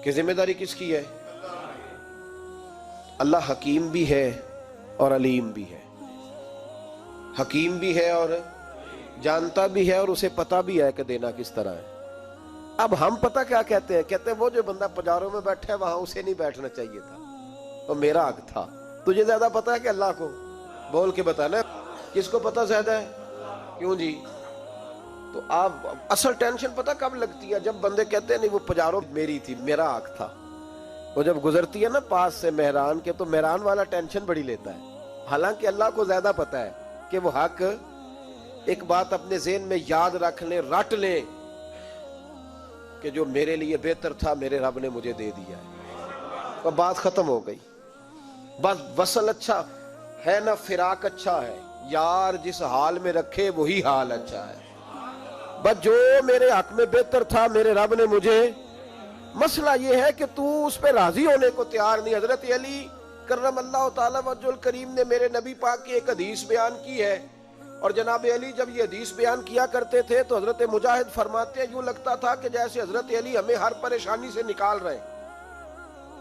کہ ذمہ داری کس کی ہے؟ اللہ حکیم بھی ہے اور علیم بھی ہے، حکیم بھی ہے اور جانتا بھی ہے، اور اسے پتا بھی ہے کہ دینا کس طرح ہے۔ اب ہم پتہ کیا کہتے ہیں؟ کہتے ہیں وہ جو بندہ پجاروں میں بیٹھا ہے وہاں اسے نہیں بیٹھنا چاہیے تھا، وہ میرا حق تھا۔ تجھے زیادہ پتا ہے کہ اللہ کو؟ بول کے بتانا کس کو پتا زیادہ ہے؟ کیوں جی؟ تو آپ اصل ٹینشن پتہ کب لگتی ہے؟ جب بندے کہتے ہیں نہیں وہ پجاروں میری تھی، میرا حق تھا۔ وہ جب گزرتی ہے نا پاس سے مہران کے، تو مہران والا ٹینشن بڑی لیتا ہے، حالانکہ اللہ کو زیادہ پتا ہے کہ وہ حق۔ ایک بات اپنے ذہن میں یاد رکھ لیں، رٹ لیں کہ جو میرے لیے بہتر تھا میرے رب نے مجھے دے دیا ہے، تو بات ختم ہو گئی۔ بس وصل اچھا ہے نہ فراق اچھا ہے، یار جس حال میں رکھے وہی حال اچھا ہے۔ بس جو میرے حق میں بہتر تھا میرے رب نے مجھے، مسئلہ یہ ہے کہ تو اس پہ راضی ہونے کو تیار نہیں۔ حضرت علی کرم اللہ تعالی وجہ الکریم نے میرے نبی پاک کی ایک حدیث بیان کی ہے، اور جناب علی جب یہ حدیث بیان کیا کرتے تھے تو حضرت مجاہد فرماتے ہیں یوں لگتا تھا کہ جیسے حضرت علی ہمیں ہر پریشانی سے نکال رہے ہیں۔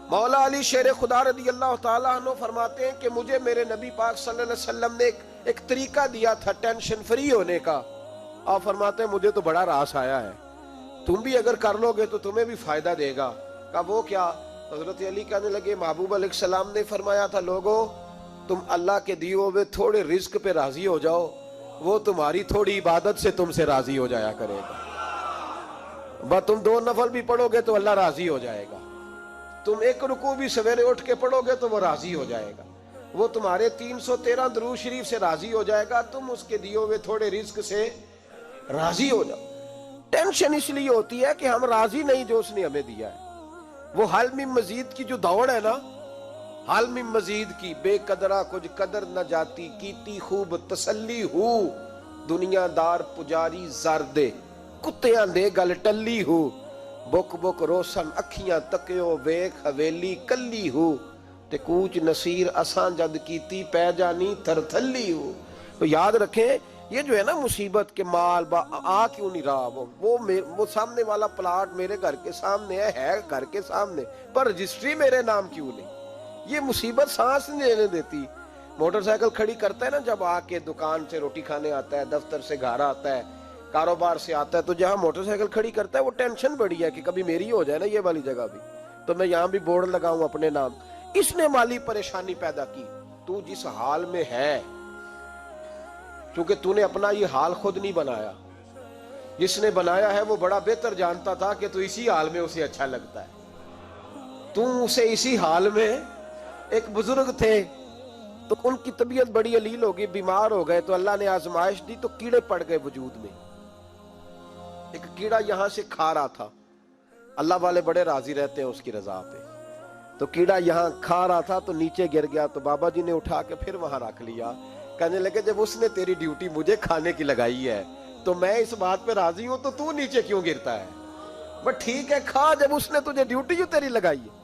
مولا علی شیر خدا رضی اللہ تعالیٰ عنہ فرماتے ہیں کہ مجھے میرے نبی پاک صلی اللہ علیہ وسلم نے ایک طریقہ دیا تھا ٹینشن فری ہونے کا۔ آپ فرماتے ہیں مجھے تو بڑا راس آیا ہے، تم بھی اگر کر لو گے تو تمہیں بھی فائدہ دے گا۔ کہا وہ کیا؟ حضرت علی کہنے لگے محبوب علیہ السلام نے فرمایا تھا لوگو تم اللہ کے دیے ہوئے تھوڑے رزق پہ راضی ہو جاؤ، وہ تمہاری تھوڑی عبادت سے تم سے راضی ہو جایا کرے گا۔ بس تم 2 نفل بھی پڑھو گے تو اللہ راضی ہو جائے گا، تم 1 رکوع بھی سویرے اٹھ کے پڑھو گے تو وہ راضی ہو جائے گا، وہ تمہارے 313 درود شریف سے راضی ہو جائے گا، تم اس کے دیے ہوئے تھوڑے رزق سے راضی ہو جاؤ۔ ٹینشن اس لیے ہوتی ہے کہ ہم راضی نہیں جو اس نے ہمیں دیا ہے۔ وہ حل میں مزید کی جو دوڑ ہے نا، حل میں مزید کی، بے قدرہ کچھ قدر نہ جاتی، کیتی خوب تسلی ہو، دنیا دار پجاری زردے، کتیاں دے گل ٹلی ہو، بک بک روشن اکھیاں تکیو ویکھ حویلی کلی ہو، تے کوچ نصیر اساں جد کیتی پہ جانی تھر تھلی ہو۔ تو یاد رکھیں یہ جو ہے نا مصیبت کے مال آ کیوں نہیں رہا، وہ سامنے والا پلاٹ میرے گھر کے سامنے ہے گھر کے سامنے، پر رجسٹری میرے نام کیوں نہیں؟ یہ مصیبت سانس نہیں لینے دیتی۔ موٹر سائیکل کھڑی کرتا ہے نا جب آ کے دکان سے روٹی کھانے آتا ہے، دفتر سے گھر آتا ہے، کاروبار سے آتا ہے، تو جہاں موٹر سائیکل کھڑی کرتا ہے وہ ٹینشن بڑی ہے کہ کبھی میری ہو جائے نا یہ والی جگہ بھی، تو میں یہاں بھی بورڈ لگاؤں اپنے نام۔ اس نے مالی پریشانی پیدا کی۔ تو جس حال میں ہے، کیونکہ تو نے اپنا یہ حال خود نہیں بنایا، جس نے بنایا ہے وہ بڑا بہتر جانتا تھا کہ تو اسی حال میں اسے اچھا لگتا ہے۔ تو اسے اسی حال میں، ایک بزرگ تھے تو ان کی طبیعت بڑی علیل ہو گئی، بیمار ہو گئے، تو اللہ نے آزمائش دی تو کیڑے پڑ گئے وجود میں۔ ایک کیڑا یہاں سے کھا رہا تھا، اللہ والے بڑے راضی رہتے ہیں اس کی رضا پہ، تو کیڑا یہاں کھا رہا تھا تو نیچے گر گیا، تو بابا جی نے اٹھا کے پھر وہاں رکھ لیا، کہنے لگے جب اس نے تیری ڈیوٹی مجھے کھانے کی لگائی ہے تو میں اس بات پہ راضی ہوں، تو نیچے کیوں گرتا ہے؟ بس ٹھیک ہے کھا، جب اس نے تجھے ڈیوٹی جو تیری لگائی ہے۔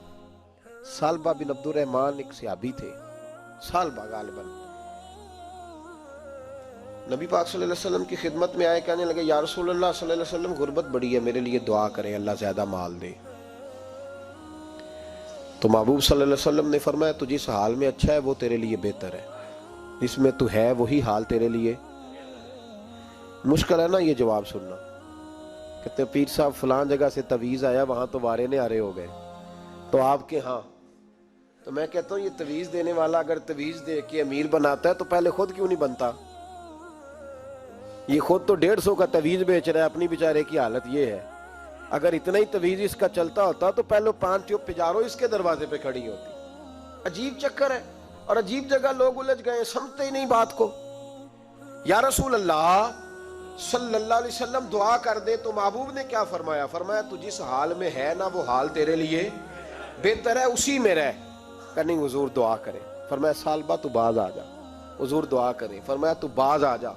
سالبہ بن عبد الرحمن ایک صحابی تھے، سالبہ غالباً، نبی پاک صلی اللہ علیہ وسلم کی خدمت میں آئے، کہنے لگے یا رسول اللہ صلی اللہ علیہ وسلم غربت بڑی ہے، میرے لیے دعا کریں اللہ زیادہ مال دے۔ تو محبوب صلی اللہ علیہ وسلم نے فرمایا تو جس حال میں اچھا ہے وہ تیرے لیے بہتر ہے، جس میں تو ہے وہی حال تیرے لیے۔ مشکل ہے نا یہ جواب سننا، کہتے ہیں پیر صاحب فلان جگہ سے تویز آیا وہاں تو وارے نے آرے ہو گئے، تو آپ کے ہاں، تو میں کہتا ہوں یہ تویز دینے والا اگر تویز دے کے امیر بناتا ہے تو پہلے خود کیوں نہیں بنتا؟ یہ خود تو 150 کا تویز بیچ رہا ہے، اپنی بیچارے کی حالت یہ ہے، اگر اتنا ہی تویز اس کا چلتا ہوتا تو پہلے 5 ٹیوب پجاروں اس کے دروازے پہ کھڑی ہوتی۔ عجیب چکر ہے، اور عجیب جگہ لوگ الجھ گئے، سمجھتے ہی نہیں بات کو۔ یا رسول اللہ صلی اللہ علیہ وسلم دعا کر دے، تو محبوب نے کیا فرمایا؟ فرمایا تو جس حال میں ہے نا وہ حال تیرے لیے بہتر ہے، اسی میں رہ۔ کہ نہیں حضور دعا کرے، فرمایا سالبہ تو باز آ جا، حضور دعا کرے، فرمایا تو باز آ جا،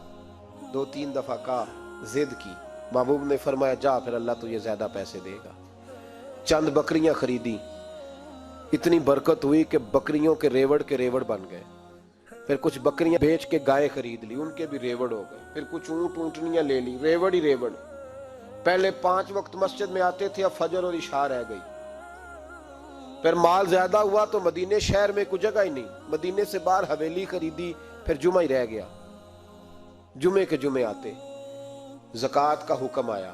2-3 دفعہ کا ضد کی، محبوب نے فرمایا جا پھر اللہ تجھے زیادہ پیسے دے گا۔ چند بکریاں خریدی، اتنی برکت ہوئی کہ بکریوں کے ریوڑ بن گئے، پھر کچھ بکریاں بیچ کے گائے خرید لی، ان کے بھی ریوڑ ہو گئے، پھر کچھ اونٹنیاں لے لی، ریوڑ ہی ریوڑ۔ پہلے 5 وقت مسجد میں آتے تھے، اب فجر اور عشاء رہ گئی، پھر مال زیادہ ہوا تو مدینے شہر میں کوئی جگہ ہی نہیں، مدینے سے باہر حویلی خریدی، پھر جمعہ ہی رہ گیا، جمعے کے جمعے آتے، زکوٰۃ کا حکم آیا۔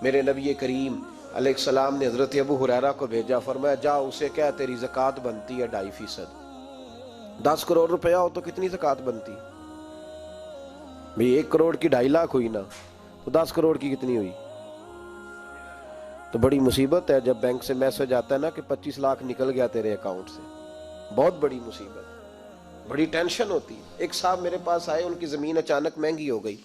میرے نبی کریم علیہ السلام نے حضرت ابو ہریرہ کو بھیجا، فرمایا جا اسے کہہ تیری زکوٰۃ بنتی ہے 2.5%۔ 10 کروڑ روپیہ ہو تو کتنی زکوٰۃ بنتی؟ بھئی 1 کروڑ کی 2.5 لاکھ ہوئی نا، تو 10 کروڑ کی کتنی ہوئی؟ تو بڑی مصیبت ہے جب بینک سے میسج آتا ہے نا کہ 25 لاکھ نکل گیا تیرے اکاؤنٹ سے، بہت بڑی مصیبت، بڑی ٹینشن ہوتی ہے۔ ایک صاحب میرے پاس آئے، ان کی زمین اچانک مہنگی ہو گئی،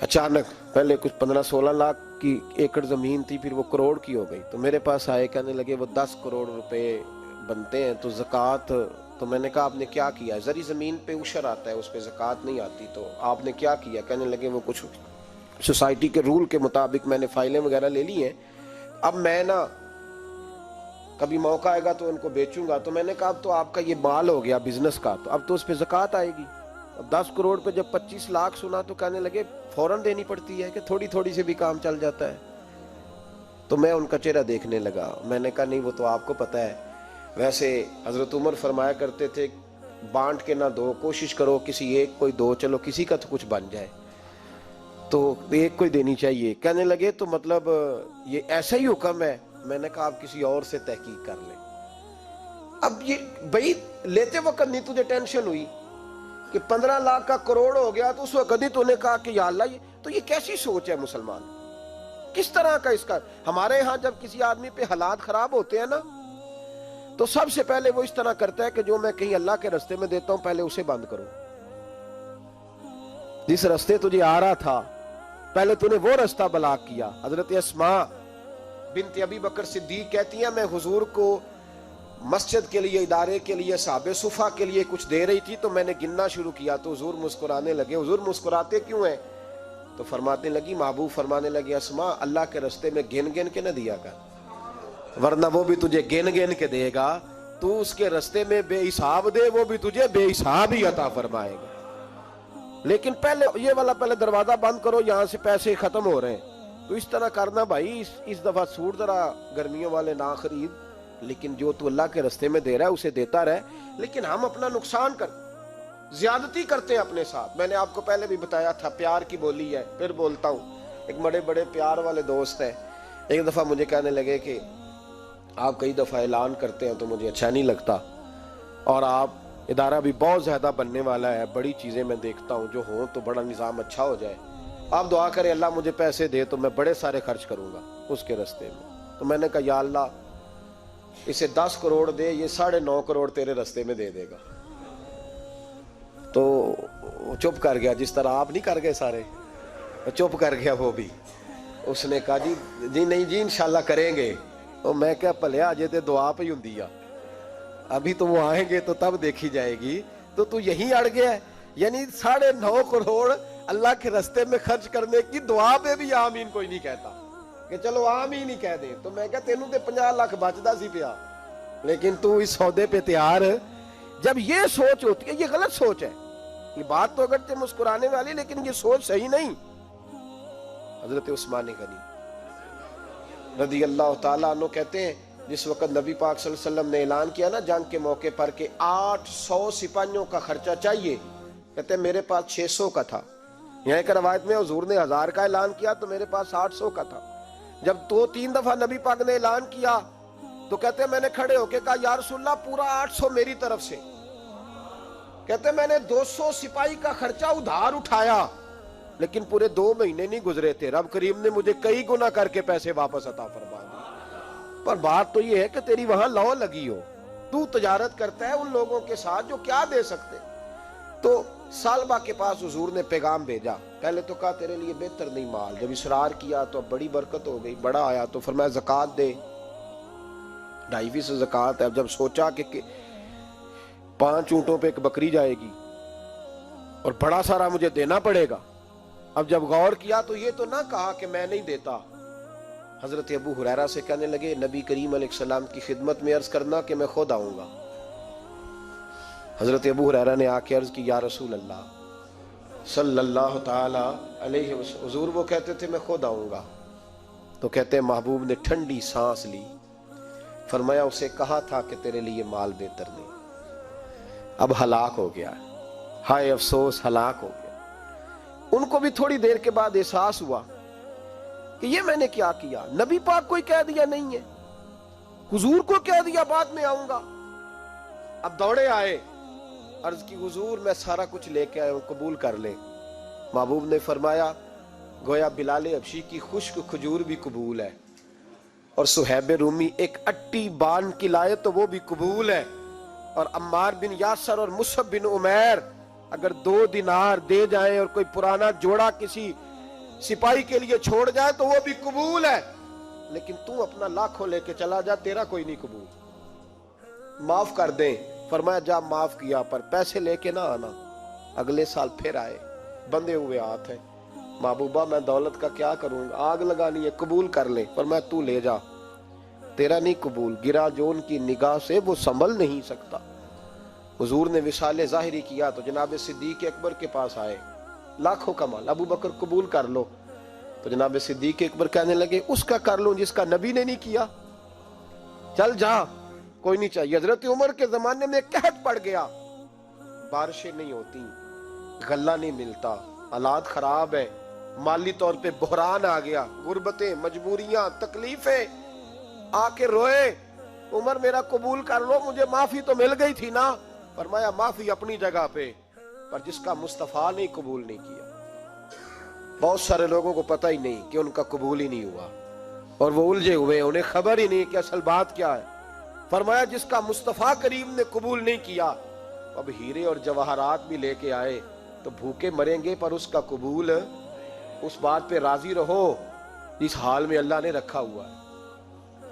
اچانک، پہلے کچھ 15-16 لاکھ کی ایکڑ زمین تھی، پھر وہ کروڑ کی ہو گئی۔ تو میرے پاس آئے، کہنے لگے وہ 10 کروڑ روپے بنتے ہیں تو زکوٰۃ، تو میں نے کہا آپ نے کیا کیا؟ زری زمین پہ عشر آتا ہے، اس پہ زکوٰۃ نہیں آتی، تو آپ نے کیا کیا؟ کہنے لگے وہ کچھ سوسائٹی کے رول کے مطابق میں نے فائلیں وغیرہ لے لی ہیں، اب میں نا کبھی موقع آئے گا تو ان کو بیچوں گا۔ تو میں نے کہا اب تو آپ کا یہ مال ہو گیا بزنس کا، تو اب تو اس پہ زکوٰۃ آئے گی۔ اب 10 کروڑ پہ جب 25 لاکھ سنا تو کہنے لگے فوراً دینی پڑتی ہے کہ تھوڑی تھوڑی سے بھی کام چل جاتا ہے؟ تو میں ان کا چہرہ دیکھنے لگا، میں نے کہا نہیں وہ تو آپ کو پتہ ہے، ویسے حضرت عمر فرمایا کرتے تھے بانٹ کے نہ دو، کوشش کرو کسی ایک کو ہی دو، چلو کسی کا تو کچھ بن جائے، تو ایک کو ہی دینی چاہیے۔ کہنے لگے تو مطلب یہ ایسا ہی حکم ہے؟ میں نے کہا آپ کسی اور سے تحقیق کر لیں۔ اب یہ بھائی لیتے وقت نہیں تجھے ٹینشن ہوئی کہ 15 لاکھ کا کروڑ ہو گیا، تو اس وقت نہیں تو نے کہا کہ یا اللہ، تو یہ کیسی سوچ ہے مسلمان؟ کس طرح کا اس کا؟ ہمارے ہاں جب کسی آدمی پہ حالات خراب ہوتے ہیں نا، تو سب سے پہلے وہ اس طرح کرتا ہے کہ جو میں کہیں اللہ کے رستے میں دیتا ہوں پہلے اسے بند کرو۔ جس رستے تجھے آ رہا تھا پہلے تو نے وہ رستہ بلاک کیا۔ حضرت اسماء بنت ابی بکر صدیق کہتی ہیں میں حضور کو مسجد کے لیے، ادارے کے لیے، صحابہ صفہ کے لیے کچھ دے رہی تھی، تو میں نے گننا شروع کیا تو حضور مسکرانے لگے۔ حضور مسکراتے کیوں ہیں؟ تو فرمانے لگی، محبوب فرمانے لگے اسماء اللہ کے رستے میں گن گن کے نہ دیا کر، ورنہ وہ بھی تجھے گن گن کے دے گا، تو اس کے رستے میں بے حساب دے، وہ بھی تجھے بے حساب ہی عطا فرمائے گا۔ لیکن پہلے یہ والا پہلے دروازہ بند کرو، یہاں سے پیسے ختم ہو رہے ہیں، تو اس طرح کرنا بھائی۔ اس دفعہ سوٹ ذرا گرمیوں والے نہ خرید، لیکن جو تو اللہ کے رستے میں دے رہا ہے اسے دیتا رہے۔ لیکن ہم اپنا نقصان زیادتی کرتے ہیں اپنے ساتھ۔ میں نے آپ کو پہلے بھی بتایا تھا پیار کی بولی ہے، پھر بولتا ہوں۔ ایک بڑے بڑے پیار والے دوست ہیں، ایک دفعہ مجھے کہنے لگے کہ آپ کئی دفعہ اعلان کرتے ہیں تو مجھے اچھا نہیں لگتا، اور آپ ادارہ بھی بہت زیادہ بننے والا ہے، بڑی چیزیں میں دیکھتا ہوں جو ہوں تو بڑا نظام اچھا ہو جائے، آپ دعا کریں اللہ مجھے پیسے دے تو میں بڑے سارے خرچ کروں گا اس کے رستے میں۔ تو میں نے کہا یا اللہ اسے 10 کروڑ دے، یہ 9.5 کروڑ تیرے رستے میں دے دے گا۔ تو چپ کر گیا، جس طرح آپ نہیں کر گئے سارے، چپ کر گیا وہ بھی۔ اس نے کہا جی نہیں جی انشاءاللہ کریں گے۔ تو میں کہا پلیا اجے تے دعا پہ ہی ہوندی آ، ابھی تو وہ آئیں گے تو تب دیکھی جائے گی، تو یہیں اڑ گیا ہے۔ یعنی 9.5 کروڑ اللہ کے رستے میں خرچ کرنے کی دعا پہ بھی آمین کوئی نہیں کہتا کہ چلو آمین ہی کہہ دیں۔ تو میں کہا تینوں تے 50 لاکھ بچدا سی پیا، لیکن تو اس سودے پہ تیار۔ جب یہ سوچ ہوتی ہے، یہ غلط سوچ ہے، یہ بات تو اگرچہ مسکرانے والی لیکن یہ سوچ صحیح نہیں۔ حضرت عثمان غنی رضی اللہ تعالیٰ عنہ کہتے ہیں جس وقت نبی پاک صلی اللہ علیہ وسلم نے اعلان کیا نا جنگ کے موقع پر کہ 800 سپاہیوں کا خرچہ چاہیے، کہتے ہیں میرے پاس 600 کا تھا۔ یہاں ایک روایت میں حضور نے 1000 کا اعلان کیا تو میرے پاس 800 کا تھا۔ جب 2-3 دفعہ نبی پاک نے اعلان کیا تو کہتے ہیں میں نے کھڑے ہو کے کہا یا رسول اللہ پورا 800 میری طرف سے۔ کہتے ہیں میں نے 200 سپاہی کا خرچہ ادھار اٹھایا، لیکن پورے 2 مہینے نہیں گزرے تھے، رب کریم نے مجھے کئی گنا کر کے پیسے واپس عطا فرما دی۔ پر بات تو یہ ہے کہ تیری وہاں لو لگی ہو، تو تجارت کرتا ہے ان لوگوں کے ساتھ جو کیا دے سکتے۔ تو سالبہ کے پاس حضور نے پیغام بھیجا، پہلے تو کہا تیرے لیے بہتر نہیں مال، جب اصرار کیا تو بڑی برکت ہو گئی، بڑا آیا تو فرمایا زکوٰۃ دے، 2.5% زکوٰۃ ہے۔ اب جب سوچا کہ 5 اونٹوں پہ ایک بکری جائے گی اور بڑا سارا مجھے دینا پڑے گا، اب جب غور کیا تو یہ تو نہ کہا کہ میں نہیں دیتا۔ حضرت ابو ہریرہ سے کہنے لگے نبی کریم علیہ السلام کی خدمت میں عرض کرنا کہ میں خود آؤں گا۔ حضرت ابو ہریرہ نے آ کے عرض کی یا رسول اللہ صلی اللہ تعالی علیہ وسلم، حضور وہ کہتے تھے میں خود آؤں گا۔ تو کہتے ہیں محبوب نے ٹھنڈی سانس لی فرمایا اسے کہا تھا کہ تیرے لیے مال بہتر نہیں، اب ہلاک ہو گیا، ہائے افسوس ہلاک ہو گیا۔ ان کو بھی تھوڑی دیر کے بعد احساس ہوا کہ یہ میں نے کیا کیا، نبی پاک کو ہی کہہ دیا نہیں ہے، حضور کو کہہ دیا بعد میں آؤں گا۔ اب دوڑے آئے، عرض کی حضور میں سارا کچھ لے کے آیا ہوں، قبول کر لیں۔ محبوب نے فرمایا گویا بلال حبشی کی خشک کھجور بھی قبول ہے، اور صہیب رومی ایک اٹی بان کی لائے تو وہ بھی قبول ہے، اور عمار بن یاسر اور مصعب بن عمیر اگر 2 دینار دے جائیں اور کوئی پرانا جوڑا کسی سپاہی کے لیے چھوڑ جائے تو وہ بھی قبول ہے، لیکن تو اپنا لاکھوں لے کے چلا جا، تیرا کوئی نہیں قبول، معاف کر دیں۔ فرمایا جا معاف کیا، پر پیسے لے کے نہ آنا۔ اگلے سال پھر آئے، بندے ہوئے ہاتھ ہیں، محبوبہ میں دولت کا کیا کروں گا، آگ لگانی ہے، قبول کر لے۔ فرمایا تو لے جا، تیرا نہیں قبول، گرا جو ان کی نگاہ سے وہ سنبھل نہیں سکتا۔ حضور نے وصال ظاہری کیا تو جناب صدیق اکبر کے پاس آئے، لاکھوں کا مال، ابو بکر قبول کر لو، تو جناب صدیق اکبر کہنے لگے اس کا کر لوں جس کا نبی نے نہیں کیا، چل جا، کوئی نہیں چاہیے۔ حضرت عمر کے زمانے میں قحط پڑ گیا، بارشیں نہیں ہوتی، غلہ نہیں ملتا، حالات خراب ہے، مالی طور پہ بحران آ گیا، غربتیں، مجبوریاں، تکلیفیں، آ کے روئے، عمر میرا قبول کر لو، مجھے معافی تو مل گئی تھی نا۔ فرمایا معافی اپنی جگہ پہ، پر جس کا مصطفیٰ نے قبول نہیں کیا۔ بہت سارے لوگوں کو پتہ ہی نہیں کہ ان کا قبول ہی نہیں ہوا، اور وہ الجھے ہوئے، انہیں خبر ہی نہیں کہ اصل بات کیا ہے۔ فرمایا جس کا مصطفیٰ کریم نے قبول نہیں کیا، اب ہیرے اور جواہرات بھی لے کے آئے تو بھوکے مریں گے، پر اس کا قبول، اس بات پہ راضی رہو جس حال میں اللہ نے رکھا ہوا ہے،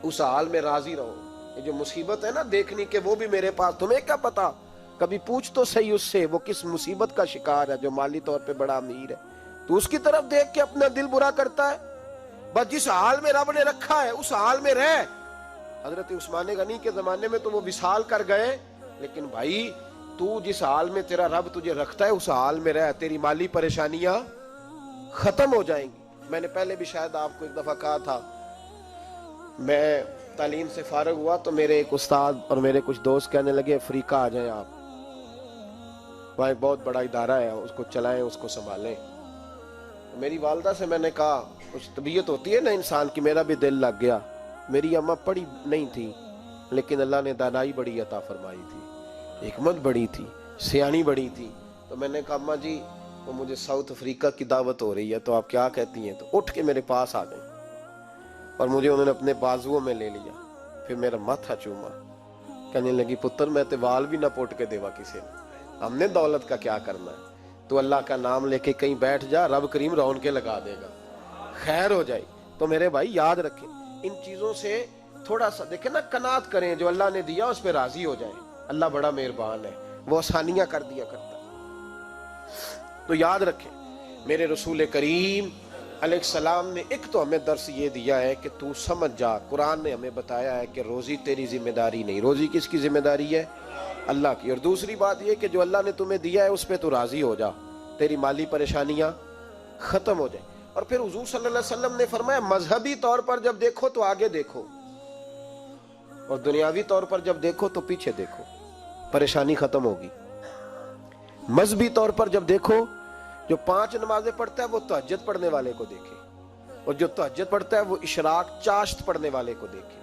اس حال میں راضی رہو۔ یہ جو مصیبت ہے نا دیکھنی کہ وہ بھی میرے پاس، تمہیں کیا پتا، کبھی پوچھ تو صحیح اس سے وہ کس مصیبت کا شکار ہے، جو مالی طور پہ بڑا امیر ہے، تو اس کی طرف دیکھ کے اپنا دل برا کرتا ہے۔ بس جس حال میں رب نے رکھا ہے اس حال میں رہ۔ حضرت عثمان غنی کے زمانے میں تو وہ وصال کر گئے، لیکن بھائی تو جس حال میں تیرا رب تجھے رکھتا ہے اس حال میں رہ، تیری مالی پریشانیاں ختم ہو جائیں گی۔ میں نے پہلے بھی شاید آپ کو ایک دفعہ کہا تھا، میں تعلیم سے فارغ ہوا تو میرے ایک استاد اور میرے کچھ دوست کہنے لگے افریقہ آ جائیں آپ، وہاں ایک بہت بڑا ادارہ ہے، اس کو چلائیں، اس کو سنبھالیں۔ میری والدہ سے میں نے کہا، کچھ طبیعت ہوتی ہے نا انسان کی، میرا بھی دل لگ گیا۔ میری اماں پڑھی نہیں تھی، لیکن اللہ نے دانائی بڑی عطا فرمائی تھی، حکمت بڑی تھی، سیانی بڑی تھی۔ تو میں نے کہا اماں جی وہ مجھے ساؤتھ افریقہ کی دعوت ہو رہی ہے، تو آپ کیا کہتی ہیں؟ تو اٹھ کے میرے پاس آ گئی اور مجھے انہوں نے اپنے بازوؤں میں لے لیا، پھر میرا ماتھا چوما، کہنے لگی پتر میں تے وال بھی نہ پوٹ کے دیوا کسی نے، ہم نے دولت کا کیا کرنا ہے، تو اللہ کا نام لے کے کہیں بیٹھ جا، رب کریم رونقیں لگا دے گا، خیر ہو جائے۔ تو میرے بھائی یاد رکھیں، ان چیزوں سے تھوڑا سا دیکھیں نا، قناعت کریں، جو اللہ نے دیا اس پہ راضی ہو جائیں، اللہ بڑا مہربان ہے، وہ آسانیاں کر دیا کرتا ہے۔ تو یاد رکھیں، میرے رسول کریم علیہ السلام نے ایک تو ہمیں درس یہ دیا ہے کہ تو سمجھ جا، قرآن نے ہمیں بتایا ہے کہ روزی تیری ذمہ داری نہیں، روزی کس کی ذمہ داری ہے؟ اللہ کی۔ اور دوسری بات یہ کہ جو اللہ نے تمہیں دیا ہے اس پہ تو راضی ہو جا، تیری مالی پریشانیاں ختم ہو جائیں۔ اور پھر حضور صلی اللہ علیہ وسلم نے فرمایا مذہبی طور پر جب دیکھو تو آگے دیکھو، اور دنیاوی طور پر جب دیکھو تو پیچھے دیکھو، پریشانی ختم ہوگی۔ مذہبی طور پر جب دیکھو، جو 5 نمازیں پڑھتا ہے وہ تہجد پڑھنے والے کو دیکھے، اور جو تہجد پڑھتا ہے وہ اشراق چاشت پڑھنے والے کو دیکھے،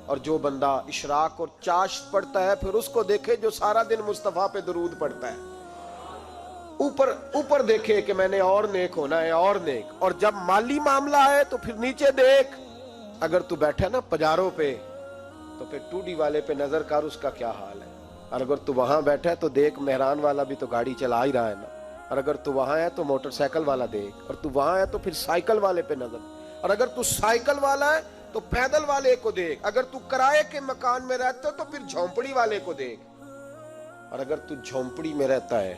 اور جو بندہ اشراق اور چاشت پڑھتا ہے پھر اس کو دیکھے جو سارا دن مصطفیٰ پہ درود پڑھتا ہے۔ اوپر دیکھے کہ میں نے اور نیک ہونا ہے، اور نیک۔ اور جب مالی معاملہ ہے تو پھر نیچے دیکھ، اگر تو بیٹھا نا پجاروں پہ تو پھر ٹوڈی والے پہ نظر کر اس کا کیا حال ہے، اور اگر تو وہاں بیٹھا ہے تو دیکھ مہران والا بھی تو گاڑی چلا ہی رہا ہے نا، اور اگر تو وہاں ہے تو موٹر سائیکل والا دیکھ، اور تو وہاں ہے تو پھر سائیکل والے پہ نظر، اور اگر تو سائیکل والا ہے تو پیدل والے کو دیکھ، اگر تو کرائے کے مکان میں رہتا ہے تو پھر جھونپڑی والے کو دیکھ، اور اگر تو جھونپڑی میں رہتا ہے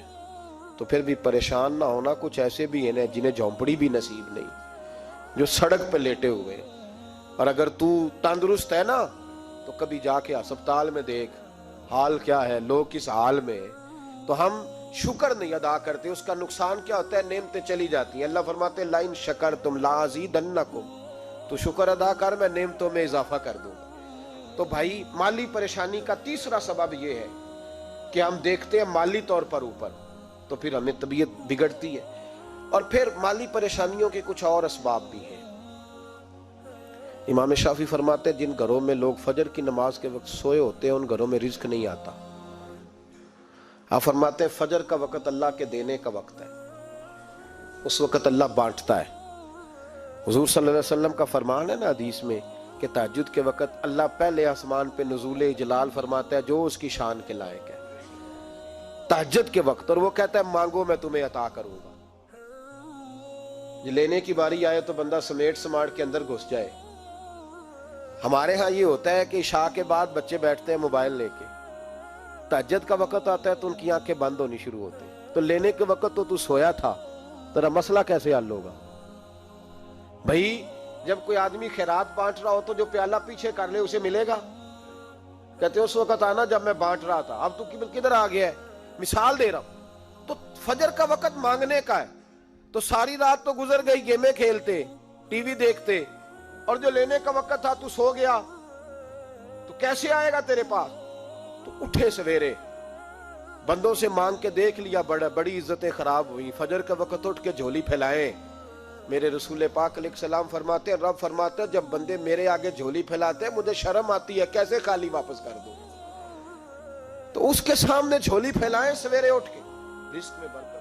تو پھر بھی پریشان نہ ہونا، کچھ ایسے بھی ہیں جنہیں جھونپڑی بھی نصیب نہیں، جو سڑک پہ لیٹے ہوئے۔ اور اگر تو تندرست ہے نا تو کبھی جا کے ہسپتال میں دیکھ حال کیا ہے، لوگ کس حال میں، تو ہم شکر نہیں ادا کرتے، اس کا نقصان کیا ہوتا ہے، نعمتیں چلی جاتی ہیں۔ اللہ فرماتے ہیں لَإِن شَكَرْتُمْ لَأَزِيدَنَّكُمْ، تو شکر ادا کر، میں نعمتوں میں اضافہ کر دوں گا۔ تو بھائی مالی پریشانی کا تیسرا سبب یہ ہے کہ ہم دیکھتے ہیں مالی طور پر اوپر، تو پھر ہمیں طبیعت بگڑتی ہے. اور پھر مالی پریشانیوں کے کچھ اور اسباب بھی ہیں. امام شافعی فرماتے ہیں جن گھروں میں لوگ فجر کی نماز کے وقت سوئے ہوتے ہیں ان گھروں میں رزق نہیں آتا. آپ فرماتے ہیں فجر کا وقت اللہ کے دینے کا وقت ہے، اس وقت اللہ بانٹتا ہے. حضور صلی اللہ علیہ وسلم کا فرمان ہے نا حدیث میں کہ تہجد کے وقت اللہ پہلے آسمان پہ نزول جلال فرماتا ہے جو اس کی شان کے لائق ہے تہجد کے وقت، اور وہ کہتا ہے مانگو میں تمہیں عطا کروں گا. لینے کی باری آئے تو بندہ سمیٹ سماٹ کے اندر گھس جائے. ہمارے ہاں یہ ہوتا ہے کہ عشاء کے بعد بچے بیٹھتے ہیں موبائل لے کے، تہجد کا وقت آتا ہے تو ان کی آنکھیں بند ہونی شروع ہوتی ہیں. تو لینے کے وقت تو سویا تھا، تیرا مسئلہ کیسے حل ہوگا؟ بھائی جب کوئی آدمی خیرات بانٹ رہا ہو تو جو پیالہ پیچھے کر لے اسے ملے گا؟ کہتے اس وقت آنا جب میں بانٹ رہا تھا، اب تو کدھر آ گیا ہے؟ مثال دے رہا ہوں. تو فجر کا وقت مانگنے کا ہے، تو ساری رات تو گزر گئی گیمیں کھیلتے، ٹی وی دیکھتے، اور جو لینے کا وقت تھا تو سو گیا، تو کیسے آئے گا تیرے پاس؟ تو اٹھے سویرے بندوں سے مانگ کے دیکھ لیا، بڑی عزتیں خراب ہوئی. فجر کا وقت اٹھ کے جھولی پھیلائیں. میرے رسول پاک علیہ السلام فرماتے ہیں، رب فرماتے ہیں جب بندے میرے آگے جھولی پھیلاتے ہیں مجھے شرم آتی ہے، کیسے خالی واپس کر دوں؟ تو اس کے سامنے جھولی پھیلائیں سویرے اٹھ کے، رزق میں برکت